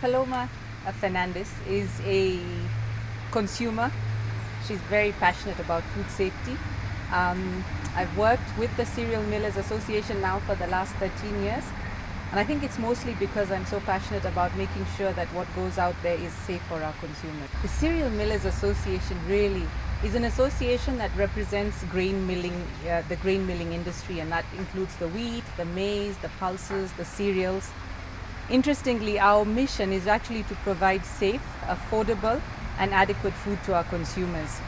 Paloma Fernandez is a consumer. She's very passionate about food safety. I've worked with the Cereal Millers Association now for the last 13 years. And I think it's mostly because I'm so passionate about making sure that what goes out there is safe for our consumers. The Cereal Millers Association really is an association that represents grain milling, the grain milling industry, and that includes the wheat, the maize, the pulses, the cereals. Interestingly, our mission is actually to provide safe, affordable, and adequate food to our consumers.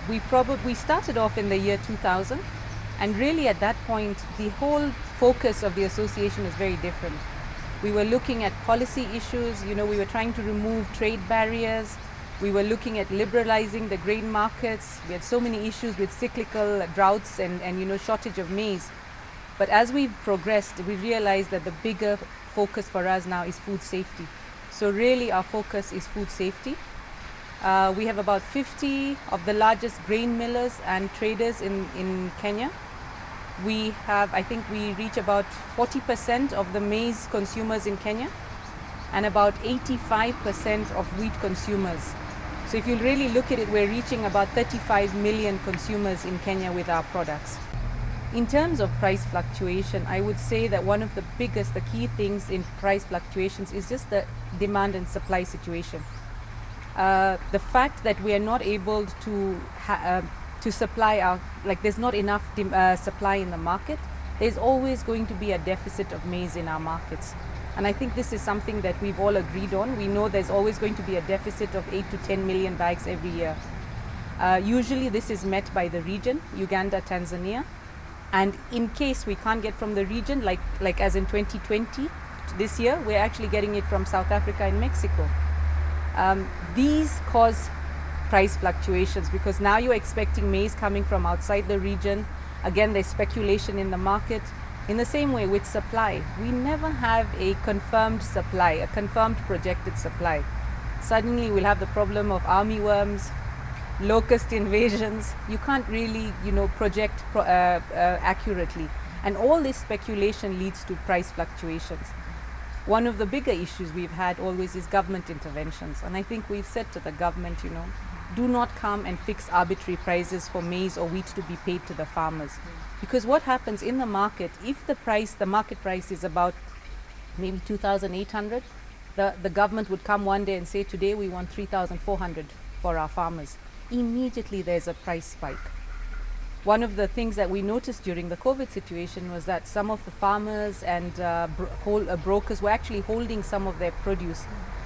We started off in the year 2000, and really at that point, the whole focus of the association was very different. We were looking at policy issues, we were trying to remove trade barriers. We were looking at liberalizing the grain markets. We had so many issues with cyclical droughts and shortage of maize. But as we've progressed, we realized that the bigger focus for us now is food safety. So really our focus is food safety. We have about 50 of the largest grain millers and traders in Kenya. I think we reach about 40% of the maize consumers in Kenya and about 85% of wheat consumers. So if you really look at it, we're reaching about 35 million consumers in Kenya with our products. In terms of price fluctuation, I would say that one of the key things in price fluctuations is just the demand and supply situation. The fact that we are not able to supply there's not enough supply in the market, there's always going to be a deficit of maize in our markets. And I think this is something that we've all agreed on. We know there's always going to be a deficit of 8 to 10 million bags every year. Usually this is met by the region, Uganda, Tanzania. And in case we can't get from the region, like as in 2020, this year, we're actually getting it from South Africa and Mexico. These cause price fluctuations because now you're expecting maize coming from outside the region. Again, there's speculation in the market. In the same way with supply, we never have a confirmed supply, a confirmed projected supply. Suddenly we'll have the problem of armyworms, locust invasions. You can't really, project accurately. And all this speculation leads to price fluctuations. One of the bigger issues we've had always is government interventions. And I think we've said to the government, do not come and fix arbitrary prices for maize or wheat to be paid to the farmers. Because what happens in the market, if the market price is about maybe 2,800, the government would come one day and say, today we want 3,400 for our farmers. Immediately there's a price spike. One of the things that we noticed during the COVID situation was that some of the farmers and brokers were actually holding some of their produce,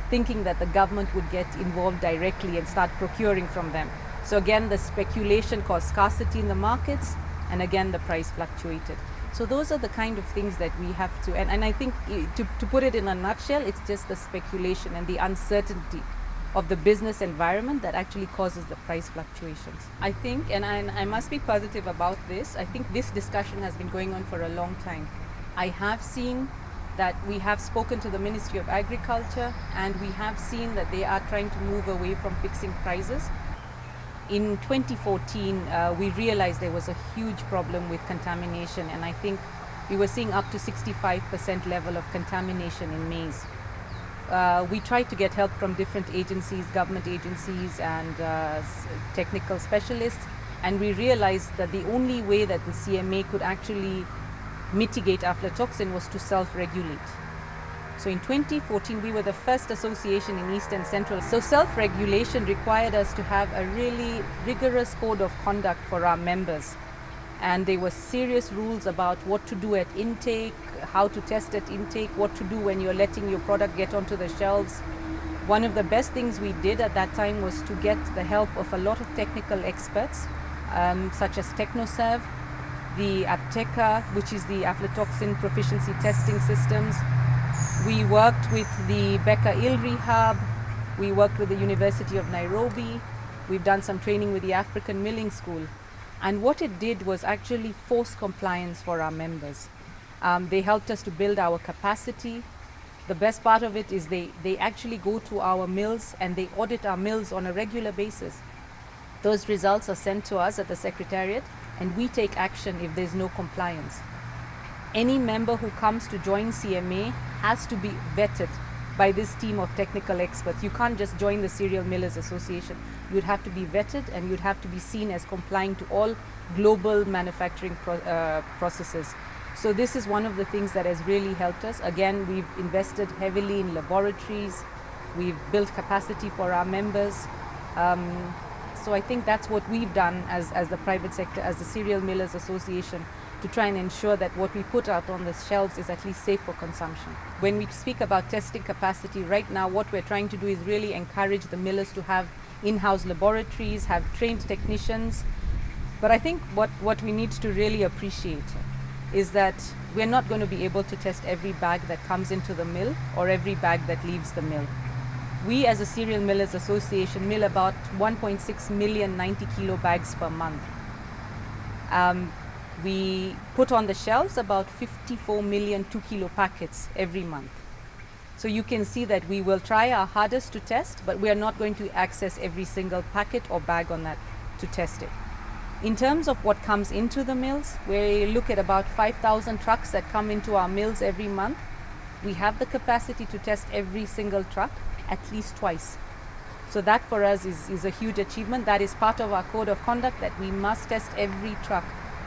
thinking that the government would get involved directly and start procuring from them. So again, the speculation caused scarcity in the markets, and again, the price fluctuated. So those are the kind of things that we have to, and I think to put it in a nutshell, it's just the speculation and the uncertainty of the business environment that actually causes the price fluctuations. I think, and I must be positive about this, I think this discussion has been going on for a long time. I have seen that we have spoken to the Ministry of Agriculture, and we have seen that they are trying to move away from fixing prices. In 2014, we realized there was a huge problem with contamination, and I think we were seeing up to 65% level of contamination in maize. We tried to get help from different agencies, government agencies and technical specialists, and we realized that the only way that the CMA could actually mitigate aflatoxin was to self-regulate. So in 2014, we were the first association in East and Central. So self-regulation required us to have a really rigorous code of conduct for our members. And there were serious rules about what to do at intake, how to test at intake, what to do when you're letting your product get onto the shelves. One of the best things we did at that time was to get the help of a lot of technical experts, such as TechnoServe, the Apteca, which is the aflatoxin proficiency testing systems. We worked with the Becca ILRI Hub. We worked with the University of Nairobi. We've done some training with the African Milling School. And what it did was actually force compliance for our members. They helped us to build our capacity. The best part of it is they actually go to our mills and they audit our mills on a regular basis. Those results are sent to us at the Secretariat, and we take action if there's no compliance. Any member who comes to join CMA has to be vetted by this team of technical experts. You can't just join the Cereal Millers Association. You'd have to be vetted and you'd have to be seen as complying to all global manufacturing processes. So this is one of the things that has really helped us. Again, we've invested heavily in laboratories. We've built capacity for our members. So I think that's what we've done as the private sector, as the Cereal Millers Association, to try and ensure that what we put out on the shelves is at least safe for consumption. When we speak about testing capacity, right now what we're trying to do is really encourage the millers to have in-house laboratories, have trained technicians. But I think what we need to really appreciate is that we're not going to be able to test every bag that comes into the mill or every bag that leaves the mill. We as a Cereal Millers Association mill about 1.6 million 90 kilo bags per month. We put on the shelves about 54 million 2 kilo packets every month. So you can see that we will try our hardest to test, but we are not going to access every single packet or bag on that to test it. In terms of what comes into the mills, we look at about 5,000 trucks that come into our mills every month. We have the capacity to test every single truck at least twice. So that for us is a huge achievement. That is part of our code of conduct, that we must test every truck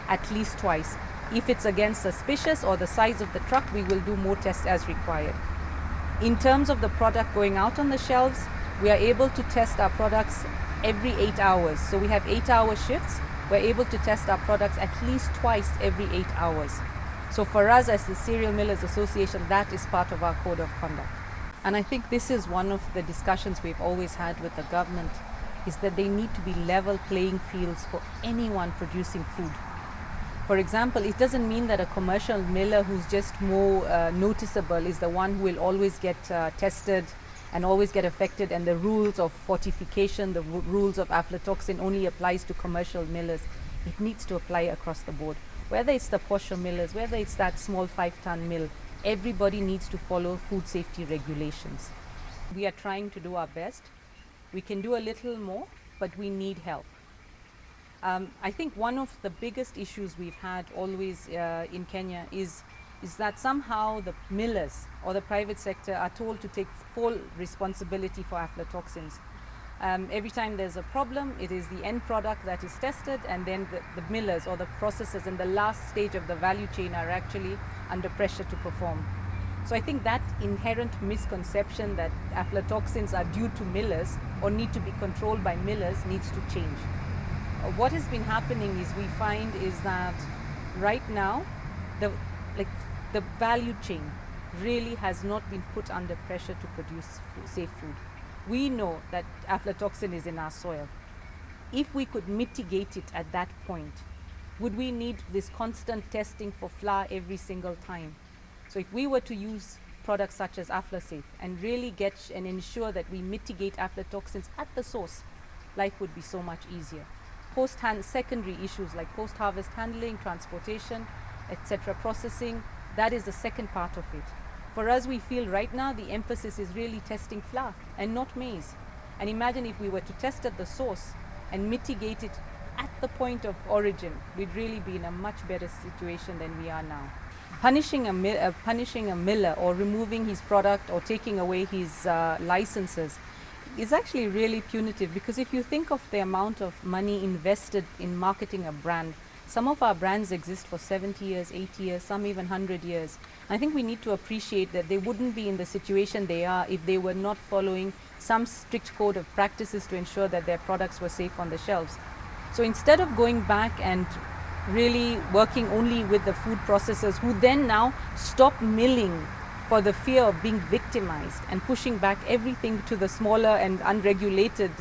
at least twice. If it's again suspicious or the size of the truck, we will do more tests as required. In terms of the product going out on the shelves, we are able to test our products every 8 hours. So we have 8-hour shifts. We're able to test our products at least twice every 8 hours. So for us as the Cereal Millers Association, that is part of our code of conduct. And I think this is one of the discussions we've always had with the government, is that they need to be level playing fields for anyone producing food. For example, it doesn't mean that a commercial miller who's just more noticeable is the one who will always get tested and always get affected, and the rules of fortification, the rules of aflatoxin only applies to commercial millers. It needs to apply across the board. Whether it's the posher millers, whether it's that small 5-ton mill, everybody needs to follow food safety regulations. We are trying to do our best. We can do a little more, but we need help. I think one of the biggest issues we've had always in Kenya is that somehow the millers or the private sector are told to take full responsibility for aflatoxins. Every time there's a problem, it is the end product that is tested, and then the millers or the processors in the last stage of the value chain are actually under pressure to perform. So I think that inherent misconception that aflatoxins are due to millers or need to be controlled by millers needs to change. What has been happening is we find is that right now the value chain really has not been put under pressure to produce safe food. We know that aflatoxin is in our soil. If we could mitigate it at that point, would we need this constant testing for flour every single time? So if we were to use products such as AflaSafe and really get and ensure that we mitigate aflatoxins at the source, life would be so much easier. Secondary issues like post-harvest handling, transportation, etc., processing, that is the second part of it. For us, we feel right now the emphasis is really testing flour and not maize. And imagine if we were to test at the source and mitigate it at the point of origin, we'd really be in a much better situation than we are now. Punishing a miller or removing his product or taking away his licenses is actually really punitive, because if you think of the amount of money invested in marketing a brand, some of our brands exist for 70 years, 80 years, some even 100 years. I think we need to appreciate that they wouldn't be in the situation they are if they were not following some strict code of practices to ensure that their products were safe on the shelves. So instead of going back and really working only with the food processors who then now stop milling for the fear of being victimized and pushing back everything to the smaller and unregulated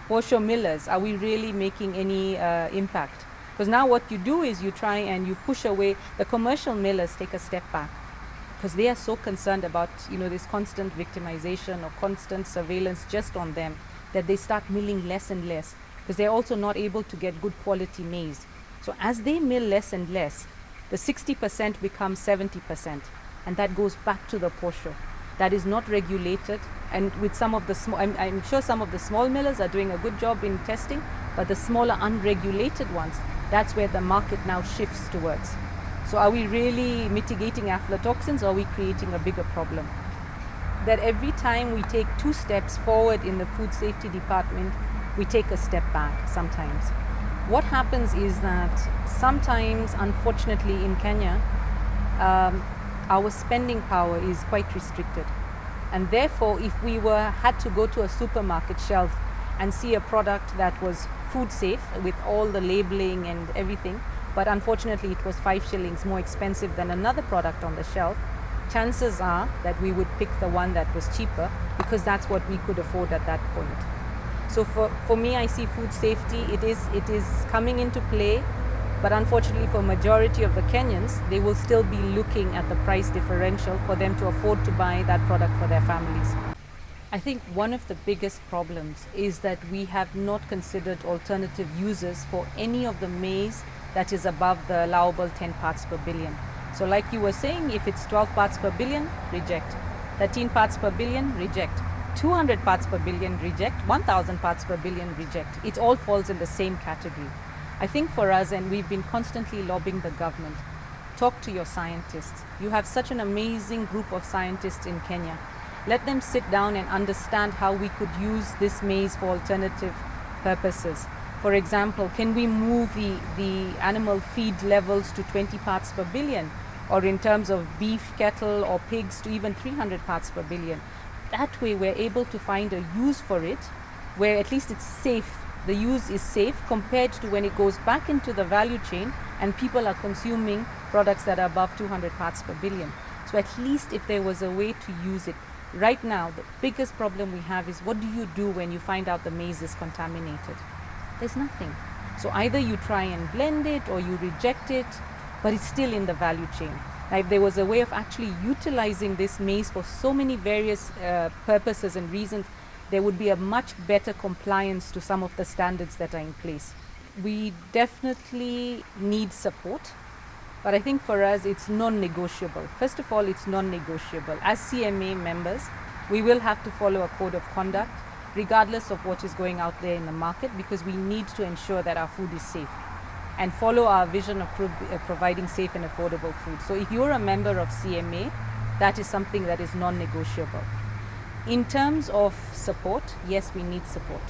posher millers, are we really making any impact? Because now what you do is you try and you push away the commercial millers, take a step back, because they are so concerned about this constant victimization or constant surveillance just on them, that they start milling less and less, because they're also not able to get good quality maize. So as they mill less and less, the 60% becomes 70%, and that goes back to the posher. That is not regulated, and with some of the small, I'm sure some of the small millers are doing a good job in testing, but the smaller unregulated ones, that's where the market now shifts towards. So are we really mitigating aflatoxins, or are we creating a bigger problem? that every time we take 2 steps forward in the food safety department, we take a step back sometimes. What happens is that sometimes, unfortunately, in Kenya, our spending power is quite restricted. And therefore, if we had to go to a supermarket shelf and see a product that was food safe with all the labeling and everything, but unfortunately it was 5 shillings more expensive than another product on the shelf, chances are that we would pick the one that was cheaper because that's what we could afford at that point. So for me, I see food safety, it is coming into play, but unfortunately for majority of the Kenyans, they will still be looking at the price differential for them to afford to buy that product for their families. I think one of the biggest problems is that we have not considered alternative uses for any of the maize that is above the allowable 10 parts per billion. So like you were saying, if it's 12 parts per billion, reject. 13 parts per billion, reject. 200 parts per billion, reject. 1000 parts per billion, reject. It all falls in the same category. I think for us, and we've been constantly lobbying the government, talk to your scientists. You have such an amazing group of scientists in Kenya. Let them sit down and understand how we could use this maize for alternative purposes. For example, can we move the animal feed levels to 20 parts per billion? Or in terms of beef, cattle, or pigs to even 300 parts per billion. That way we're able to find a use for it where at least it's safe. The use is safe compared to when it goes back into the value chain and people are consuming products that are above 200 parts per billion. So at least if there was a way to use it. Right now, the biggest problem we have is what do you do when you find out the maize is contaminated? There's nothing. So either you try and blend it or you reject it, but it's still in the value chain. Now, if there was a way of actually utilizing this maize for so many various purposes and reasons, there would be a much better compliance to some of the standards that are in place. We definitely need support, but I think for us it's non-negotiable. First of all, it's non-negotiable. As CMA members, we will have to follow a code of conduct regardless of what is going out there in the market because we need to ensure that our food is safe and follow our vision of providing safe and affordable food. So if you're a member of CMA, that is something that is non-negotiable. In terms of support, yes, we need support.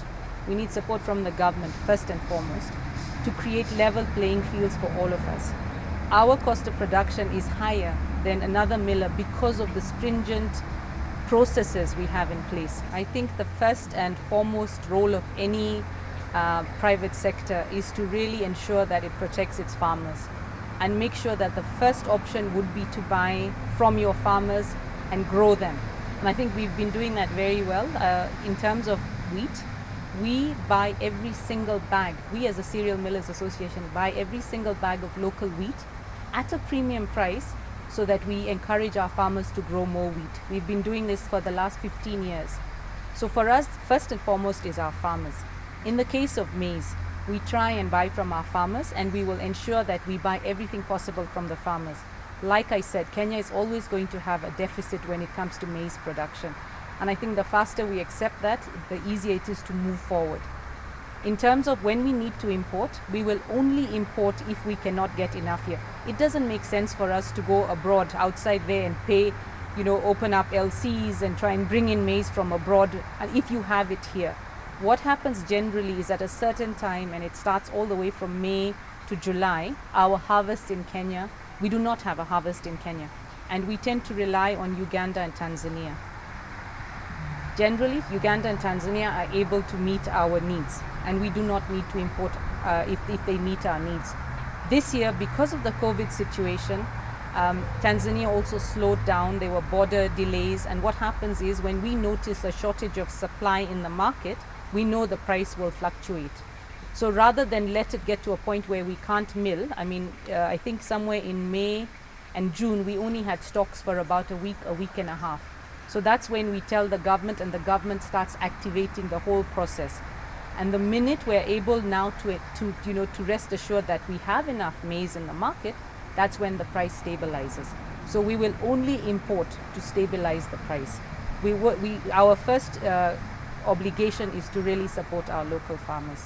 We need support from the government, first and foremost, to create level playing fields for all of us. Our cost of production is higher than another miller because of the stringent processes we have in place. I think the first and foremost role of any private sector is to really ensure that it protects its farmers and make sure that the first option would be to buy from your farmers and grow them. And I think we've been doing that very well. In terms of wheat, we buy every single bag. We as a Cereal Millers Association buy every single bag of local wheat at a premium price so that we encourage our farmers to grow more wheat. We've been doing this for the last 15 years. So for us, first and foremost is our farmers. In the case of maize, we try and buy from our farmers and we will ensure that we buy everything possible from the farmers. Like I said, Kenya is always going to have a deficit when it comes to maize production. And I think the faster we accept that, the easier it is to move forward. In terms of when we need to import, we will only import if we cannot get enough here. It doesn't make sense for us to go abroad, outside there and pay, open up LCs and try and bring in maize from abroad if you have it here. What happens generally is at a certain time, and it starts all the way from May to July, our harvest in Kenya, we do not have a harvest in Kenya. And we tend to rely on Uganda and Tanzania. Generally, Uganda and Tanzania are able to meet our needs, and we do not need to import if they meet our needs. This year, because of the COVID situation, Tanzania also slowed down. There were border delays, and what happens is when we notice a shortage of supply in the market, we know the price will fluctuate. So rather than let it get to a point where we can't mill, I think somewhere in May and June, we only had stocks for about a week and a half. So that's when we tell the government, and the government starts activating the whole process. And the minute we're able now to rest assured that we have enough maize in the market, that's when the price stabilizes. So we will only import to stabilize the price. Our first obligation is to really support our local farmers.